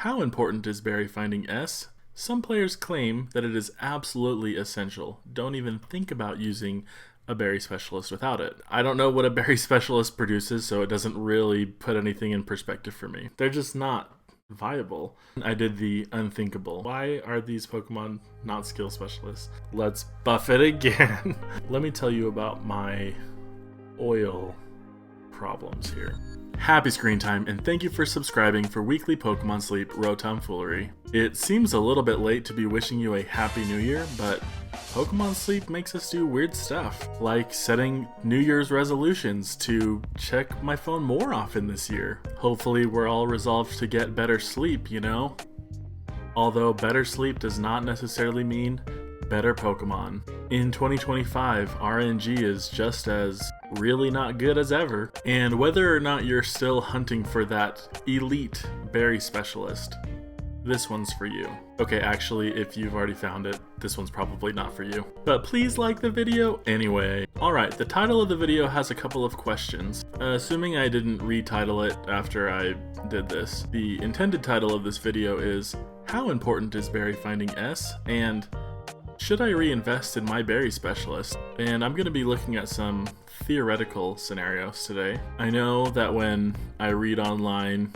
How important is berry finding S? Some players claim that it is absolutely essential. Don't even think about using a berry specialist without it. I don't know what a berry specialist produces, so it doesn't really put anything in perspective for me. They're just not viable. I did the unthinkable. Why are these Pokemon not skill specialists? Let's buff it again. Let me tell you about my oil problems here. Happy screen time, and thank you for subscribing for weekly Pokemon Sleep Rotomfoolery. It seems a little bit late to be wishing you a happy new year, but Pokemon Sleep makes us do weird stuff, like setting New Year's resolutions to check my phone more often this year. Hopefully we're all resolved to get better sleep, you know? Although better sleep does not necessarily mean better Pokemon. In 2025, RNG is just as really not good as ever, and whether or not you're still hunting for that elite berry specialist, this one's for you. Okay, actually, if you've already found it, this one's probably not for you. But please like the video anyway. Alright, the title of the video has a couple of questions. Assuming I didn't retitle it after I did this, the intended title of this video is, How important is berry finding S? And should I reinvest in my berry specialist? And I'm going to be looking at some theoretical scenarios today. I know that when I read online,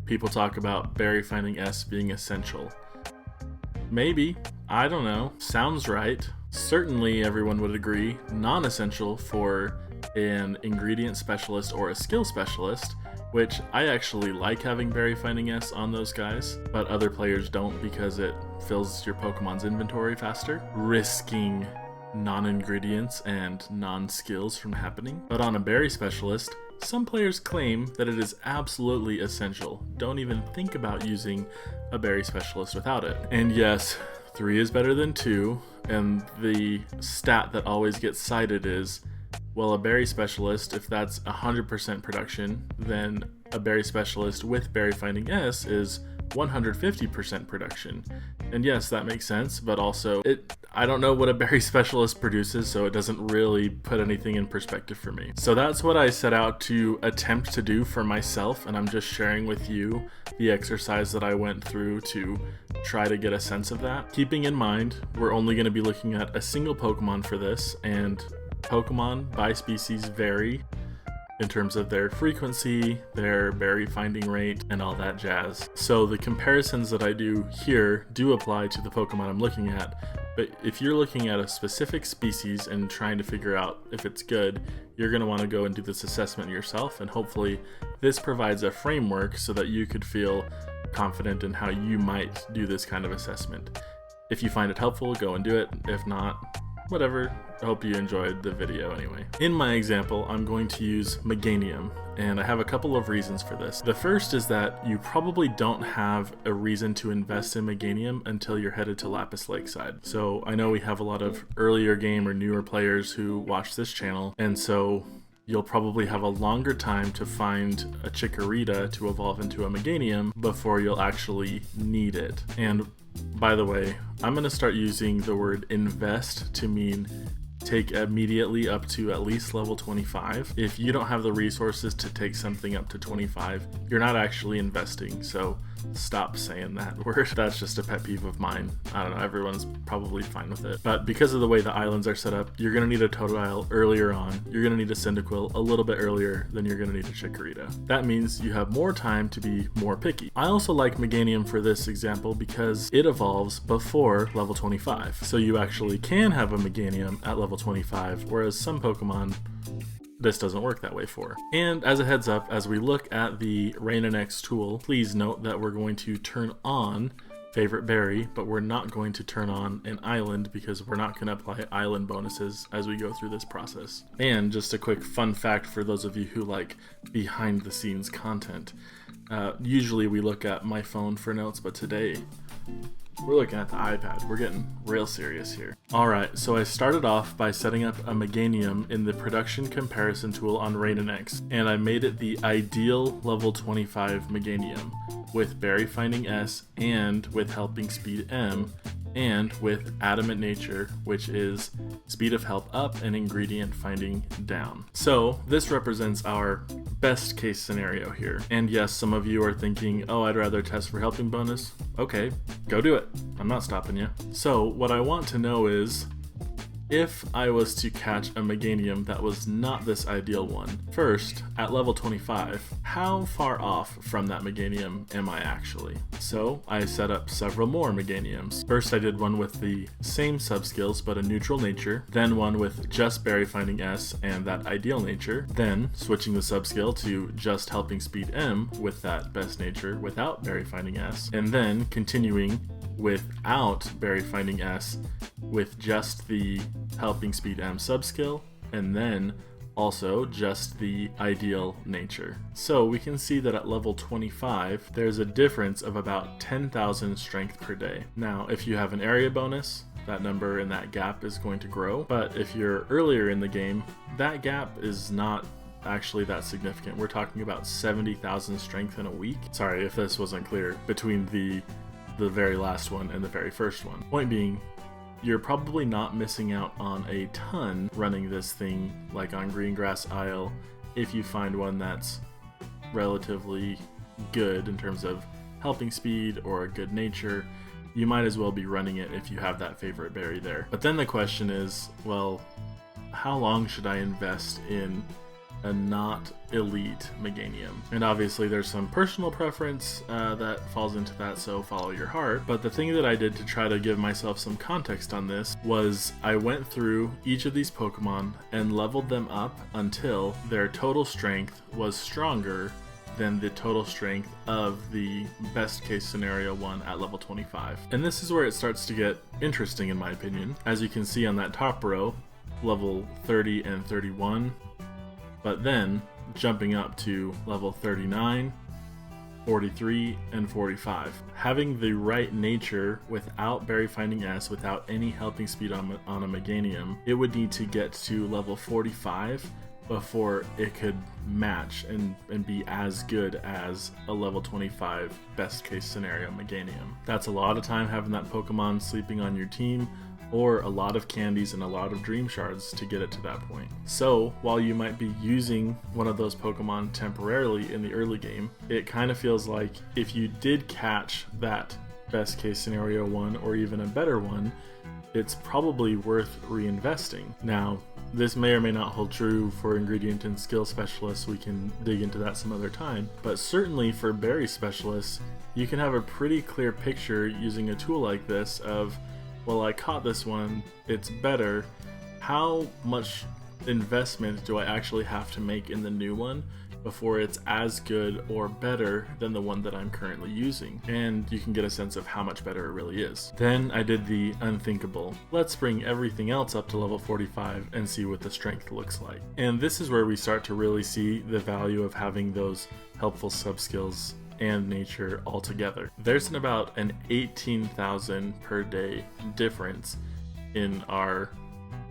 people talk about berry finding S being essential. Maybe, I don't know, sounds right. Certainly everyone would agree, non-essential for an ingredient specialist or a skill specialist, which I actually like having berry finding S on those guys, but other players don't because it fills your Pokemon's inventory faster, risking non-ingredients and non-skills from happening. But on a berry specialist, some players claim that it is absolutely essential. Don't even think about using a berry specialist without it. And yes, 3 is better than 2, and the stat that always gets cited is, well, a berry specialist, if that's 100% production, then a berry specialist with berry finding S is 150% production. And yes, that makes sense, but also I don't know what a berry specialist produces, so it doesn't really put anything in perspective for me. So that's what I set out to attempt to do for myself, and I'm just sharing with you the exercise that I went through to try to get a sense of that. Keeping in mind, we're only going to be looking at a single Pokemon for this, and Pokemon by species vary in terms of their frequency, their berry finding rate, and all that jazz. So the comparisons that I do here do apply to the Pokemon I'm looking at, but if you're looking at a specific species and trying to figure out if it's good, you're going to want to go and do this assessment yourself, and hopefully this provides a framework so that you could feel confident in how you might do this kind of assessment. If you find it helpful, go and do it. If not, whatever. I hope you enjoyed the video anyway. In my example, I'm going to use Meganium, and I have a couple of reasons for this. The first is that you probably don't have a reason to invest in Meganium until you're headed to Lapis Lakeside. So I know we have a lot of earlier game or newer players who watch this channel, and so you'll probably have a longer time to find a Chikorita to evolve into a Meganium before you'll actually need it. And by the way, I'm going to start using the word invest to mean take immediately up to at least level 25. If you don't have the resources to take something up to 25, you're not actually investing, so stop saying that word. That's just a pet peeve of mine. I don't know, everyone's probably fine with it. But because of the way the islands are set up, you're going to need a Totodile earlier on. You're going to need a Cyndaquil a little bit earlier than you're going to need a Chikorita. That means you have more time to be more picky. I also like Meganium for this example because it evolves before level 25. So you actually can have a Meganium at level 25, whereas some Pokemon this doesn't work that way for. And as a heads up, as we look at the RaenonX tool, please note that we're going to turn on favorite berry, but we're not going to turn on an island because we're not going to apply island bonuses as we go through this process. And just a quick fun fact for those of you who like behind the scenes content. Usually we look at my phone for notes, but today we're looking at the iPad. We're getting real serious here. Alright, so I started off by setting up a Meganium in the production comparison tool on RaenonX, and I made it the ideal level 25 Meganium with berry finding S and with helping speed M and with Adamant Nature, which is speed of help up and ingredient finding down. So this represents our best case scenario here. And yes, some of you are thinking, oh, I'd rather test for helping bonus. Okay, go do it. I'm not stopping you. So what I want to know is, if I was to catch a Meganium that was not this ideal one, first, at level 25, how far off from that Meganium am I actually? So I set up several more Meganiums. First I did one with the same subskills but a neutral nature, then one with just Berry Finding S and that ideal nature, then switching the subskill to just Helping Speed M with that best nature without Berry Finding S, and then continuing without Berry Finding S with just the Helping Speed M subskill, and then also just the ideal nature. So we can see that at level 25 there's a difference of about 10,000 strength per day. Now if you have an area bonus, that number in that gap is going to grow, but if you're earlier in the game, that gap is not actually that significant. We're talking about 70,000 strength in a week. Sorry if this wasn't clear, between the very last one and the very first one. Point being, you're probably not missing out on a ton running this thing like on Greengrass Isle if you find one that's relatively good in terms of helping speed or a good nature. You might as well be running it if you have that favorite berry there. But then the question is, well, how long should I invest in a not elite Meganium? And obviously there's some personal preference that falls into that, so follow your heart. But the thing that I did to try to give myself some context on this was I went through each of these Pokemon and leveled them up until their total strength was stronger than the total strength of the best case scenario one at level 25. And this is where it starts to get interesting in my opinion. As you can see on that top row, level 30 and 31, but then jumping up to level 39, 43, and 45. Having the right nature without Berry Finding S, without any helping speed on a Meganium, it would need to get to level 45 before it could match and be as good as a level 25 best case scenario Meganium. That's a lot of time having that Pokemon sleeping on your team, or a lot of candies and a lot of dream shards to get it to that point. So while you might be using one of those Pokemon temporarily in the early game, it kind of feels like if you did catch that best case scenario one or even a better one, it's probably worth reinvesting. Now, this may or may not hold true for ingredient and skill specialists. We can dig into that some other time, but certainly for berry specialists, you can have a pretty clear picture using a tool like this of, well, I caught this one, it's better. How much investment do I actually have to make in the new one before it's as good or better than the one that I'm currently using? And you can get a sense of how much better it really is. Then I did the unthinkable. Let's bring everything else up to level 45 and see what the strength looks like. And this is where we start to really see the value of having those helpful subskills and nature all together. There's about an 18,000 per day difference in our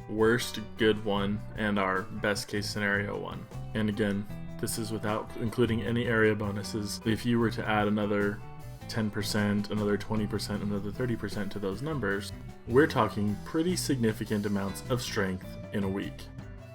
worst good one and our best case scenario one. And again, this is without including any area bonuses. If you were to add another 10%, another 20%, another 30% to those numbers, we're talking pretty significant amounts of strength in a week.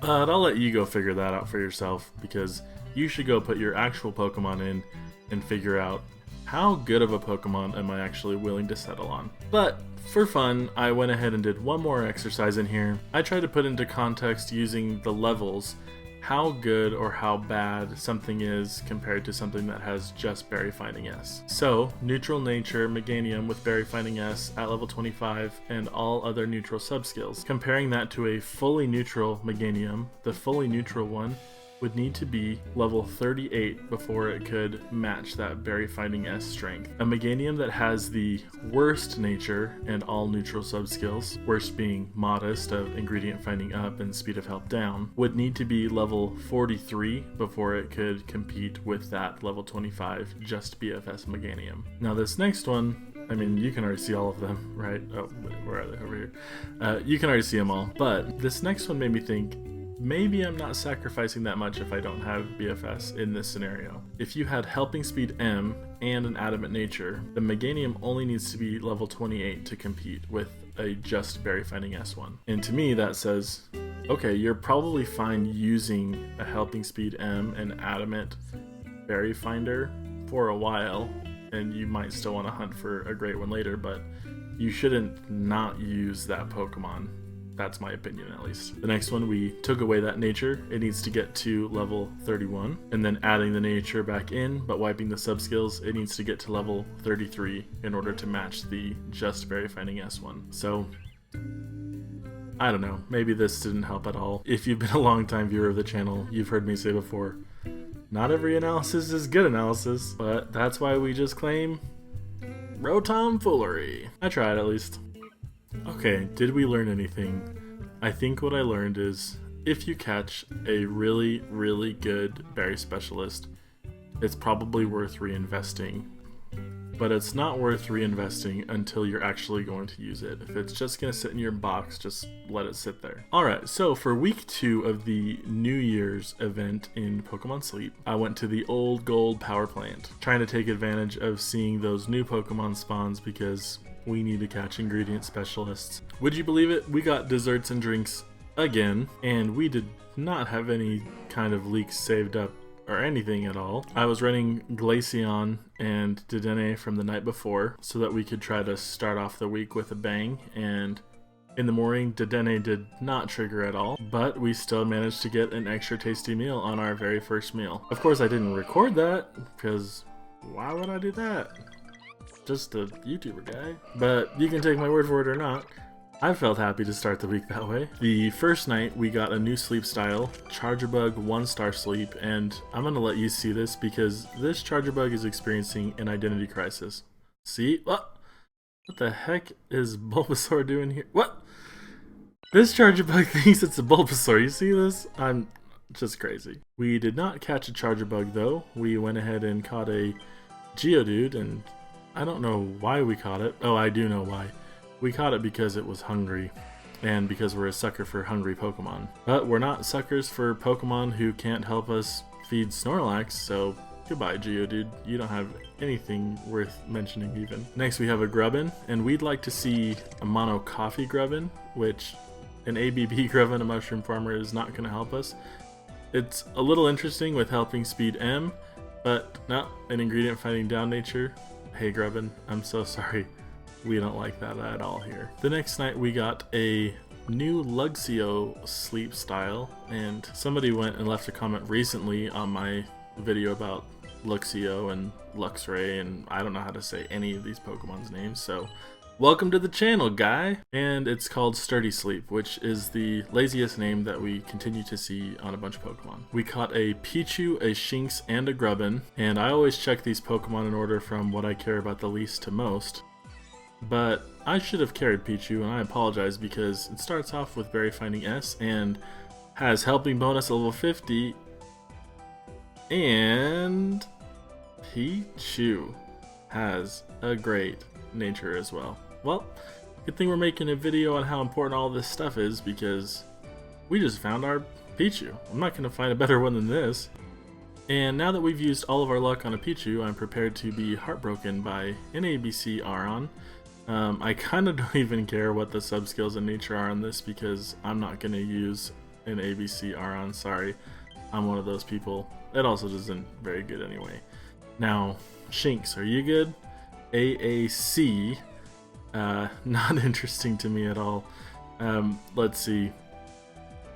But I'll let you go figure that out for yourself, because you should go put your actual Pokemon in and figure out how good of a Pokemon am I actually willing to settle on. But for fun, I went ahead and did one more exercise in here. I tried to put into context using the levels how good or how bad something is compared to something that has just Berry Finding S. So, neutral nature Meganium with Berry Finding S at level 25 and all other neutral subskills. Comparing that to a fully neutral Meganium, the fully neutral one would need to be level 38 before it could match that Berry Finding S strength. A Meganium that has the worst nature and all neutral subskills, worst being modest of ingredient finding up and speed of help down, would need to be level 43 before it could compete with that level 25 just BFS Meganium. Now this next one, I mean, you can already see all of them, right? Oh, where are they? Over here. You can already see them all. But this next one made me think, maybe I'm not sacrificing that much if I don't have BFS in this scenario. If you had Helping Speed M and an Adamant Nature, the Meganium only needs to be level 28 to compete with a just Berry Finding S1. And to me that says, okay, you're probably fine using a Helping Speed M and Adamant Berry Finder for a while, and you might still want to hunt for a great one later, but you shouldn't not use that Pokemon. That's my opinion, at least. The next one, we took away that nature. It needs to get to level 31, and then adding the nature back in, but wiping the subskills, it needs to get to level 33 in order to match the just Berry Finding S1. So, I don't know, maybe this didn't help at all. If you've been a long time viewer of the channel, you've heard me say before, not every analysis is good analysis, but that's why we just claim Rotomfoolery. I tried, at least. Okay, did we learn anything? I think what I learned is, if you catch a really, really good berry specialist, it's probably worth reinvesting. But it's not worth reinvesting until you're actually going to use it. If it's just going to sit in your box, just let it sit there. Alright, so for week 2 of the New Year's event in Pokemon Sleep, I went to the Old Gold Power Plant, trying to take advantage of seeing those new Pokemon spawns because we need to catch ingredient specialists. Would you believe it? We got desserts and drinks again, and we did not have any kind of leaks saved up or anything at all. I was running Glaceon and Dedenne from the night before so that we could try to start off the week with a bang, and in the morning Dedenne did not trigger at all, but we still managed to get an extra tasty meal on our very first meal. Of course I didn't record that, because why would I do that? Just a YouTuber guy. But you can take my word for it or not, I felt happy to start the week that way. The first night we got a new sleep style, Chargerbug 1-star sleep, and I'm gonna let you see this because this Chargerbug is experiencing an identity crisis. See? What the heck is Bulbasaur doing here? What? This Chargerbug thinks it's a Bulbasaur. You see this? I'm just crazy. We did not catch a Chargerbug though. We went ahead and caught a Geodude, and I don't know why we caught it. Oh, I do know why. We caught it because it was hungry, and because we're a sucker for hungry Pokemon. But we're not suckers for Pokemon who can't help us feed Snorlax, so goodbye Geodude. You don't have anything worth mentioning even. Next we have a Grubbin, and we'd like to see a Mono Coffee Grubbin, which an ABB Grubbin, a Mushroom Farmer, is not going to help us. It's a little interesting with Helping Speed M, but no, an ingredient finding down nature. Hey Grubbin, I'm so sorry. We don't like that at all here. The next night we got a new Luxio sleep style, and somebody went and left a comment recently on my video about Luxio and Luxray, and I don't know how to say any of these Pokemon's names, so welcome to the channel, guy! And it's called Sturdy Sleep, which is the laziest name that we continue to see on a bunch of Pokemon. We caught a Pichu, a Shinx, and a Grubbin, and I always check these Pokemon in order from what I care about the least to most. But I should have carried Pichu, and I apologize because it starts off with Berry Finding S and has Helping bonus level 50, and Pichu has a great nature as well. Well, good thing we're making a video on how important all this stuff is, because we just found our Pichu. I'm not going to find a better one than this. And now that we've used all of our luck on a Pichu, I'm prepared to be heartbroken by an ABC Aron. I kind of don't even care what the subskills and nature are on this, because I'm not going to use an ABC Aron. Sorry, I'm one of those people. It also isn't very good anyway. Now, Shinx, are you good? AAC, not interesting to me at all. Let's see.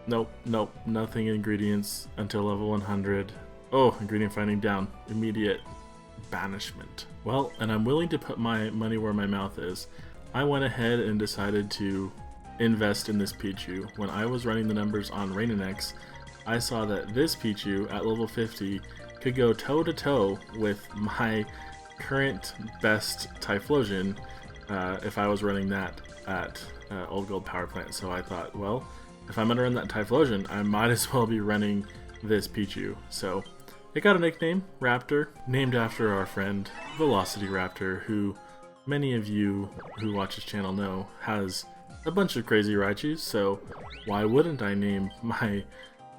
Nope, nothing ingredients until level 100. Oh, ingredient finding down. Immediate banishment. Well, and I'm willing to put my money where my mouth is. I went ahead and decided to invest in this Pichu. When I was running the numbers on RaenonX, I saw that this Pichu at level 50 could go toe to toe with my current best Typhlosion if I was running that at Old Gold Power Plant. So I thought, well, if I'm gonna run that Typhlosion, I might as well be running this Pichu. So it got a nickname, Raptor, named after our friend Velocity Raptor, who many of you who watch his channel know has a bunch of crazy Raichus, so why wouldn't I name my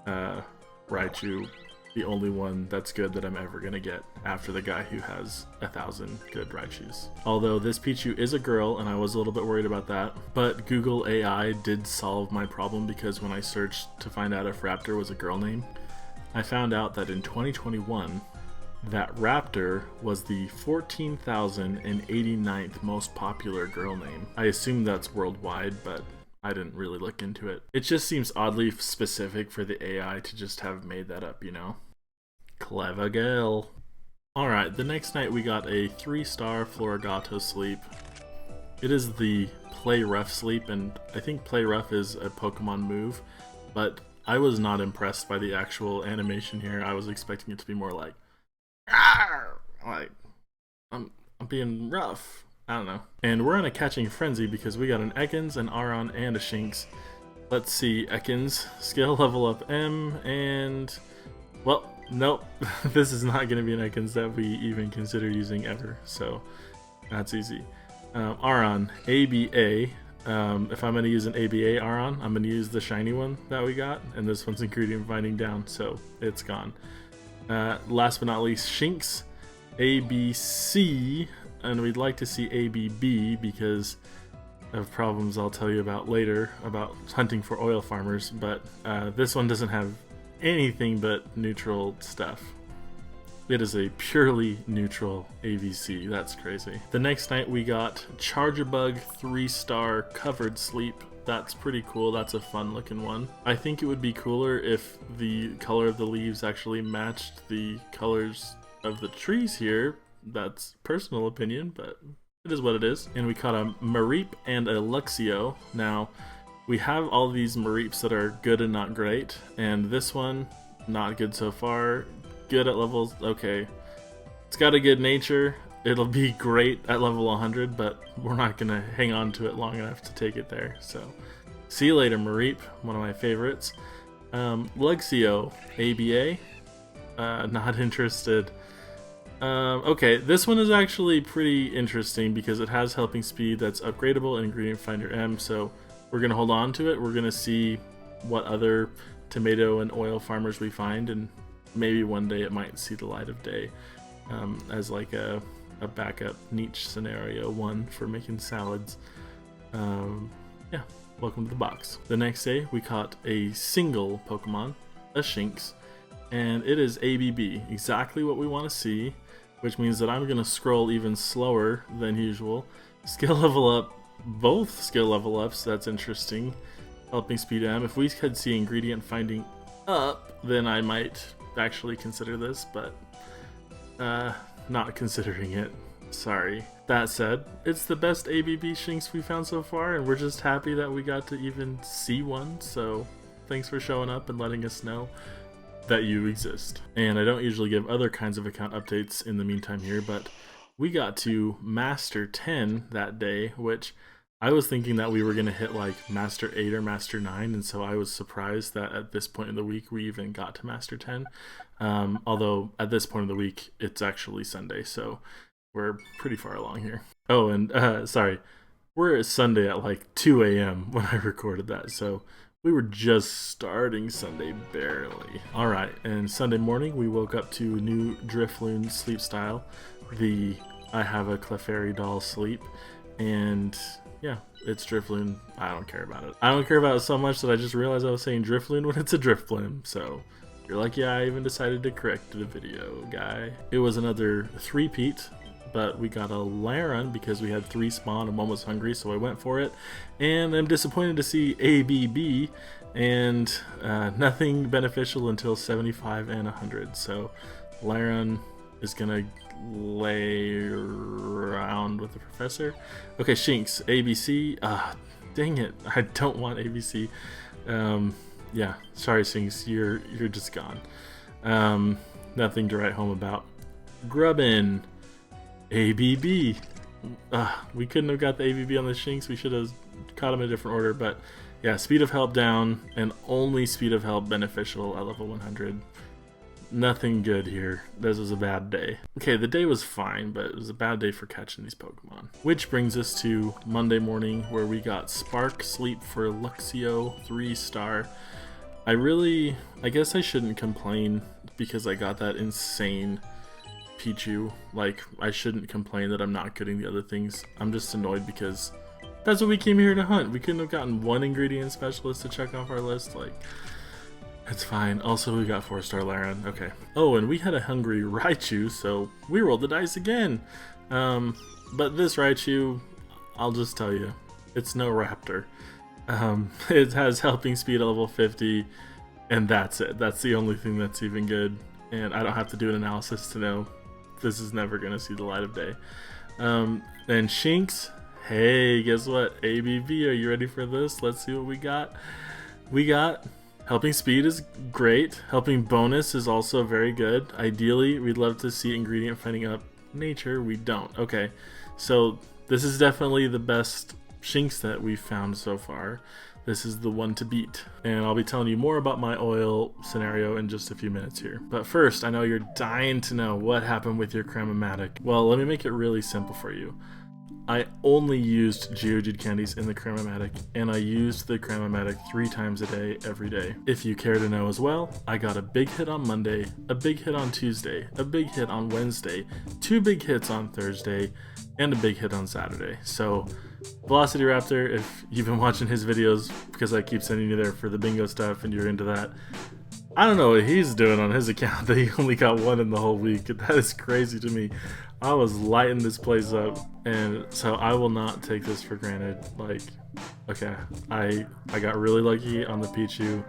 Raichu the only one that's good that I'm ever gonna get after the guy who has 1,000 good Raichus. Although this Pichu is a girl and I was a little bit worried about that, but Google AI did solve my problem because when I searched to find out if Raptor was a girl name, I found out that in 2021 that Raptor was the 14,089th most popular girl name. I assume that's worldwide, but I didn't really look into it. It just seems oddly specific for the AI to just have made that up, you know? Clever girl. Alright, the next night we got a 3-star Florigato sleep. It is the Play Rough sleep, and I think Play Rough is a Pokemon move, but I was not impressed by the actual animation here. I was expecting it to be more like, "Arr!" Like, I'm being rough. I don't know. And we're in a catching frenzy because we got an Ekans, an Aron, and a Shinx. Let's see, Ekans, skill level up M, and, well, nope. This is not going to be an Ekans that we even consider using ever, so that's easy. Aron, ABA. If I'm going to use an ABA Aron, I'm going to use the shiny one that we got, and this one's ingredient finding down, so it's gone. Last but not least, Shinx, ABC, and we'd like to see ABB because of problems I'll tell you about later about hunting for oil farmers, but this one doesn't have anything but neutral stuff. It is a purely neutral AVC. That's crazy. The next night we got Chargebug 3-star covered sleep. That's pretty cool. That's a fun looking one. I think it would be cooler if the color of the leaves actually matched the colors of the trees here. That's personal opinion, but it is what it is. And we caught a Mareep and a Luxio. Now, we have all these Mareeps that are good and not great, and this one, not good so far. Good at levels, okay. It's got a good nature. It'll be great at level 100, but we're not gonna hang on to it long enough to take it there. So, see you later, Mareep, one of my favorites. Luxio, ABA, not interested. Okay, this one is actually pretty interesting because it has helping speed that's upgradable in Ingredient Finder M, so we're gonna hold on to it. We're gonna see what other tomato and oil farmers we find, and maybe one day it might see the light of day as like a backup niche scenario one for making salads. Yeah, welcome to the box. The next day we caught a single Pokemon, a Shinx, and it is ABB, exactly what we want to see, which means that I'm going to scroll even slower than usual. Skill level up, both skill level ups, that's interesting. Helping speed M. If we could see ingredient finding up, then I might actually consider this, but not considering it. Sorry. That said, it's the best ABB Shinx we found so far, and we're just happy that we got to even see one, so thanks for showing up and letting us know that you exist. And I don't usually give other kinds of account updates in the meantime here, but we got to Master 10 that day, which I was thinking that we were going to hit like Master 8 or Master 9, and so I was surprised that at this point in the week we even got to Master 10. Although at this point of the week it's actually Sunday, so we're pretty far along here. Oh, and sorry, we're Sunday at like 2 a.m. when I recorded that, so we were just starting Sunday barely. Alright, and Sunday morning we woke up to new Drifloon sleep style, the I have a Clefairy doll sleep, and yeah, it's Drifloon. I don't care about it. I don't care about it so much that I just realized I was saying Drifloon when it's a Drifblim, so you're lucky I even decided to correct the video, guy. It was another 3-peat, but we got a Laren because we had 3 spawn and one was hungry, so I went for it. And I'm disappointed to see ABB and nothing beneficial until 75 and 100. So Laren is gonna lay around with the professor. Okay, Shinx, ABC. Dang it, I don't want ABC. Yeah, sorry Shinx, you're just gone. Nothing to write home about. Grubbin, ABB. We couldn't have got the ABB on the Shinx. We should have caught him in a different order, but yeah, speed of help down, and only speed of help beneficial at level 100. Nothing good here. This was a bad day. Okay, the day was fine, but it was a bad day for catching these Pokemon. Which brings us to Monday morning, where we got Spark Sleep for Luxio 3-star. I guess I shouldn't complain because I got that insane Pichu. Like, I shouldn't complain that I'm not getting the other things. I'm just annoyed because that's what we came here to hunt. We couldn't have gotten one ingredient specialist to check off our list. Like, it's fine. Also, we got 4-star Laren. Okay. Oh, and we had a hungry Raichu, so we rolled the dice again. But this Raichu, I'll just tell you, it's no Raptor. It has helping speed at level 50, and that's it. That's the only thing that's even good. And I don't have to do an analysis to know this is never going to see the light of day. Then Shinx. Hey, guess what? ABV, are you ready for this? Let's see what we got. We got helping speed is great. Helping bonus is also very good. Ideally, we'd love to see ingredient finding up nature. We don't. Okay, so this is definitely the best Shinx that we've found so far. This is the one to beat. And I'll be telling you more about my oil scenario in just a few minutes here. But first, I know you're dying to know what happened with your Cramomatic. Well, let me make it really simple for you. I only used Geodude candies in the Cramomatic, and I used the Cramomatic 3 times a day, every day. If you care to know as well, I got a big hit on Monday, a big hit on Tuesday, a big hit on Wednesday, 2 big hits on Thursday, and a big hit on Saturday. So, Velocity Raptor, if you've been watching his videos, because I keep sending you there for the bingo stuff and you're into that, I don't know what he's doing on his account that he only got 1 in the whole week. That is crazy to me. I was lighting this place up, and so I will not take this for granted. Like, okay, I got really lucky on the Pichu.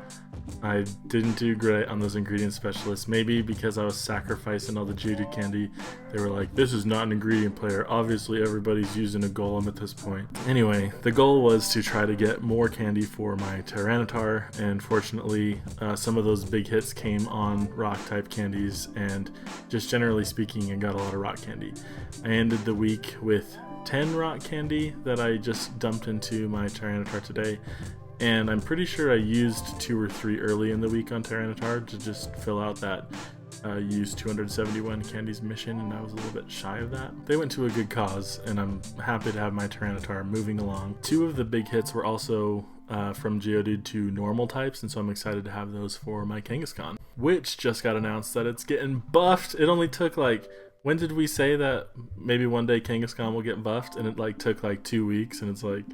I didn't do great on those ingredient specialists. Maybe because I was sacrificing all the Geodude candy. They were like, this is not an ingredient player. Obviously, everybody's using a golem at this point. Anyway, the goal was to try to get more candy for my Tyranitar, and fortunately, some of those big hits came on rock-type candies, and just generally speaking, I got a lot of rock candy. I ended the week with 10 rock candy that I just dumped into my Tyranitar today. And I'm pretty sure I used 2 or 3 early in the week on Tyranitar to just fill out that use 271 candies mission, and I was a little bit shy of that. They went to a good cause, and I'm happy to have my Tyranitar moving along. 2 of the big hits were also from Geodude to normal types, and so I'm excited to have those for my Kangaskahn, which just got announced that it's getting buffed. It only took like, when did we say that maybe one day Kangaskahn will get buffed? And it like took like 2 weeks, and it's like,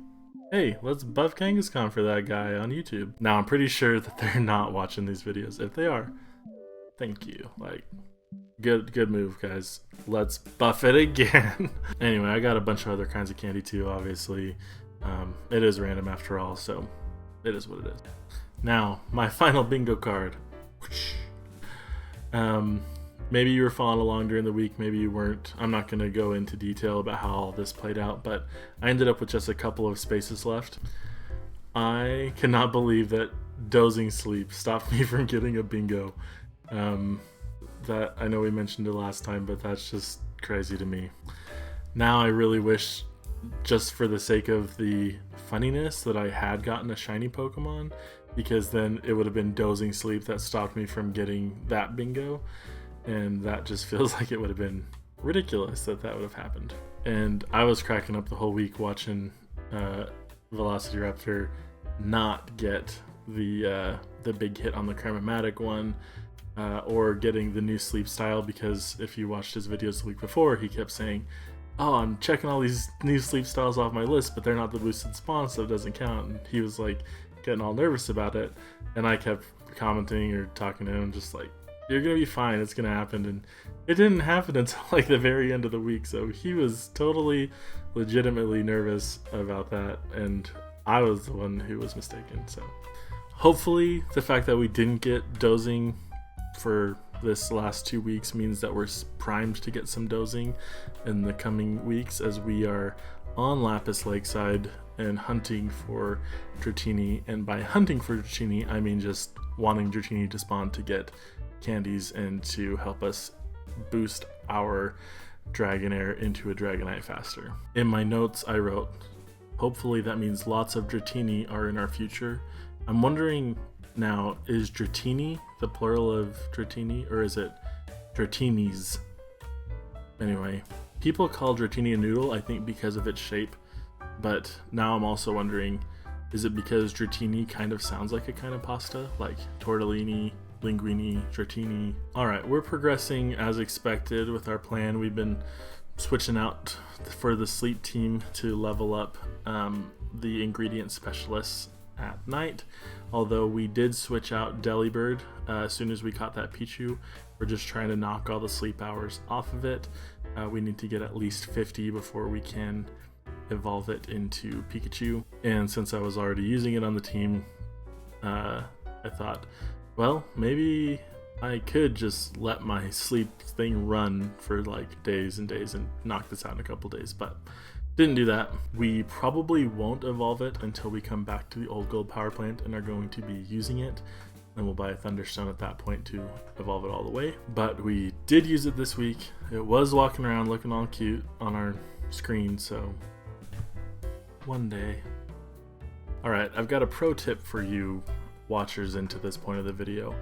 hey, let's buff Kangaskahn for that guy on YouTube. Now, I'm pretty sure that they're not watching these videos. If they are, thank you. Like, good move, guys. Let's buff it again. Anyway, I got a bunch of other kinds of candy too, obviously. It is random after all, so it is what it is. Now, my final bingo card. Maybe you were following along during the week, maybe you weren't. I'm not going to go into detail about how all this played out, but I ended up with just a couple of spaces left. I cannot believe that Dozing Sleep stopped me from getting a bingo. That, I know we mentioned it last time, but that's just crazy to me. Now I really wish, just for the sake of the funniness, that I had gotten a shiny Pokemon, because then it would have been Dozing Sleep that stopped me from getting that bingo. And that just feels like it would have been ridiculous that would have happened. And I was cracking up the whole week watching Velocity Raptor not get the big hit on the Cramomatic one, or getting the new sleep style, because if you watched his videos the week before, he kept saying, oh, I'm checking all these new sleep styles off my list, but they're not the boosted spawn, so it doesn't count. And he was like getting all nervous about it, and I kept commenting or talking to him just like, you're gonna be fine, it's gonna happen. And it didn't happen until like the very end of the week, so he was totally legitimately nervous about that, and I was the one who was mistaken. So hopefully the fact that we didn't get Dozing for this last 2 weeks means that we're primed to get some Dozing in the coming weeks, as we are on Lapis Lakeside and hunting for Dratini. And by hunting for Dratini, I mean just wanting Dratini to spawn to get candies and to help us boost our Dragonair into a Dragonite faster. In my notes I wrote, hopefully that means lots of Dratini are in our future. I'm wondering now, is Dratini the plural of Dratini, or is it Dratinis? Anyway, people call Dratini a noodle, I think because of its shape, but now I'm also wondering, Is it because Dratini kind of sounds like a kind of pasta, like tortellini, linguine, Dratini? All right, we're progressing as expected with our plan. We've been switching out for the sleep team to level up the ingredient specialists at night, although we did switch out Delibird as soon as we caught that Pichu. We're just trying to knock all the sleep hours off of it. We need to get at least 50 before we can evolve it into Pikachu. And since I was already using it on the team, I thought, well, maybe I could just let my sleep thing run for like days and days and knock this out in a couple days, but didn't do that. We probably won't evolve it until we come back to the old gold power plant and are going to be using it. And we'll buy a Thunderstone at that point to evolve it all the way. But we did use it this week. It was walking around looking all cute on our screen, so one day. Alright, I've got a pro tip for you watchers into this point of the video.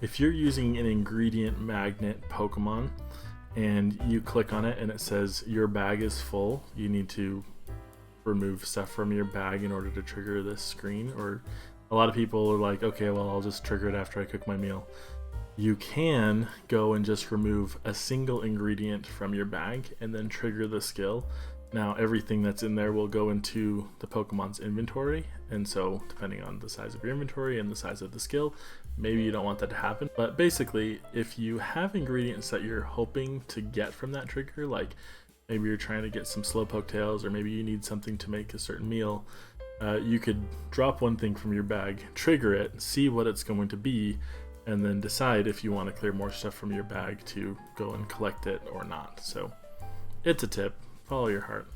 If you're using an ingredient magnet Pokemon and you click on it and it says your bag is full, you need to remove stuff from your bag in order to trigger this screen. Or a lot of people are like, okay, well, I'll just trigger it after I cook my meal. You can go and just remove a single ingredient from your bag and then trigger the skill. Now everything that's in there will go into the Pokemon's inventory, and so depending on the size of your inventory and the size of the skill, maybe you don't want that to happen. But basically, if you have ingredients that you're hoping to get from that trigger, like maybe you're trying to get some Slowpoke tails, or maybe you need something to make a certain meal, you could drop one thing from your bag, trigger it, see what it's going to be, and then decide if you want to clear more stuff from your bag to go and collect it or not. So it's a tip. Follow your heart.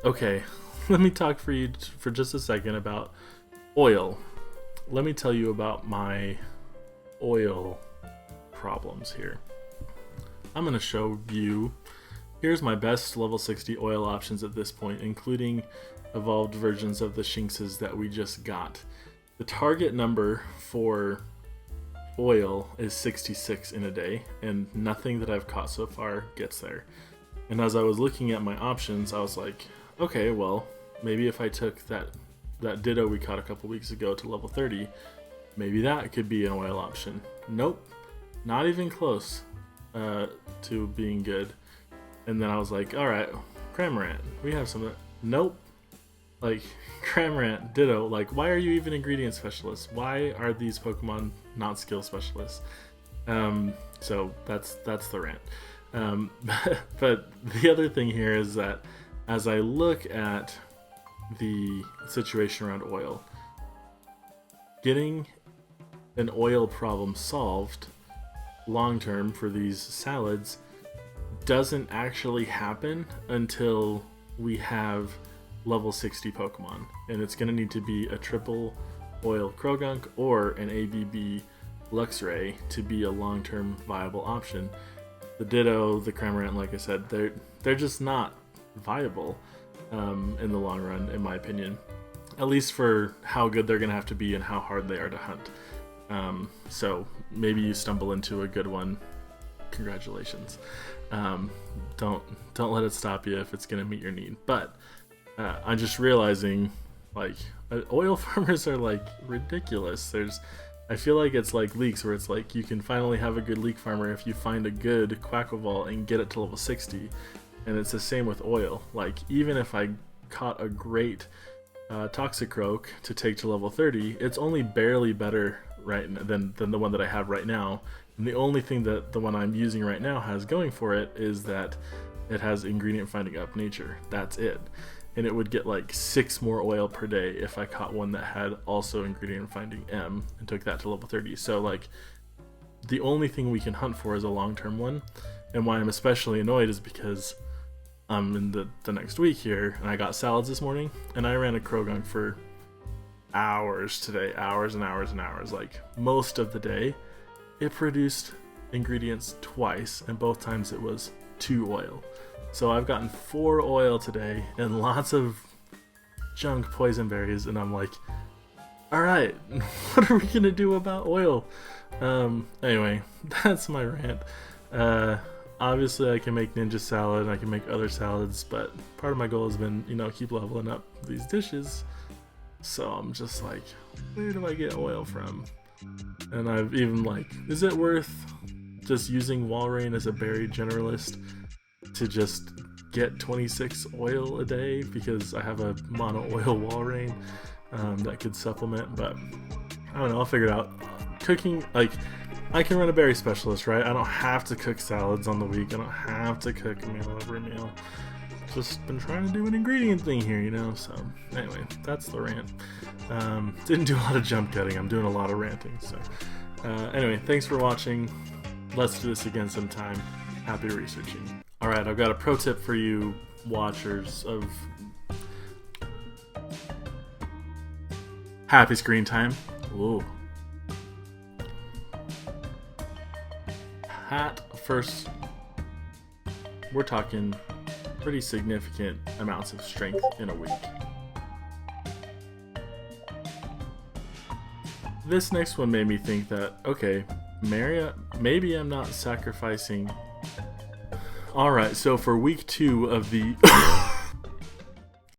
Okay, let me talk for you for just a second about oil. Let me tell you about my oil problems here. I'm going to show you, here's my best level 60 oil options at this point, including evolved versions of the Shinxes that we just got. The target number for oil is 66 in a day, and nothing that I've caught so far gets there. And as I was looking at my options, I was like, okay, well, maybe if I took that Ditto we caught a couple weeks ago to level 30, maybe that could be an oil option. Nope, not even close to being good. And then I was like, all right, Cramomatic, we have some. Nope, like Cramomatic, Ditto, like why are you even ingredient specialists? Why are these Pokemon not skill specialists? So that's the rant. But the other thing here is that as I look at the situation around oil, getting an oil problem solved long term for these salads doesn't actually happen until we have level 60 Pokemon, and it's going to need to be a triple oil Krogunk or an ABB Luxray to be a long-term viable option. The Ditto, the Cramomatic, like I said, they're just not viable in the long run, in my opinion. At least for how good they're going to have to be and how hard they are to hunt. So maybe you stumble into a good one. Congratulations. Don't let it stop you if it's going to meet your need. But I'm just realizing, like, oil farmers are like ridiculous. I feel like it's like leeks, where it's like you can finally have a good leek farmer if you find a good Quackleval and get it to level 60. And it's the same with oil. Like, even if I caught a great Toxicroak to take to level 30, it's only barely better than the one that I have right now. And the only thing that the one I'm using right now has going for it is that it has ingredient finding up nature. That's it. And it would get like 6 more oil per day if I caught one that had also ingredient finding M and took that to level 30. So like, the only thing we can hunt for is a long-term one. And why I'm especially annoyed is because I'm in the next week here, and I got salads this morning, and I ran a Krogunk for hours today, hours and hours and hours. Like, most of the day, it produced ingredients twice, and both times it was 2 oil. So I've gotten 4 oil today and lots of junk poison berries, and I'm like, alright, what are we gonna do about oil? Anyway, that's my rant. Obviously I can make ninja salad and I can make other salads, but part of my goal has been, keep leveling up these dishes. So I'm just like, where do I get oil from? And I've even like, is it worth just using Walrein as a berry generalist to just get 26 oil a day, because I have a mono oil Walrein that could supplement? But I don't know, I'll figure it out. Cooking, like, I can run a berry specialist, right? I don't have to cook salads on the week. I don't have to cook a meal over a meal. Just been trying to do an ingredient thing here, you know? So anyway, that's the rant. Didn't do a lot of jump cutting. I'm doing a lot of ranting. So anyway, thanks for watching. Let's do this again sometime. Happy researching. All right, I've got a pro tip for you watchers of happy screen time. Whoa. Hat first, we're talking pretty significant amounts of strength in a week. This next one made me think that, okay, maybe I'm not sacrificing. Alright, so for week 2 of the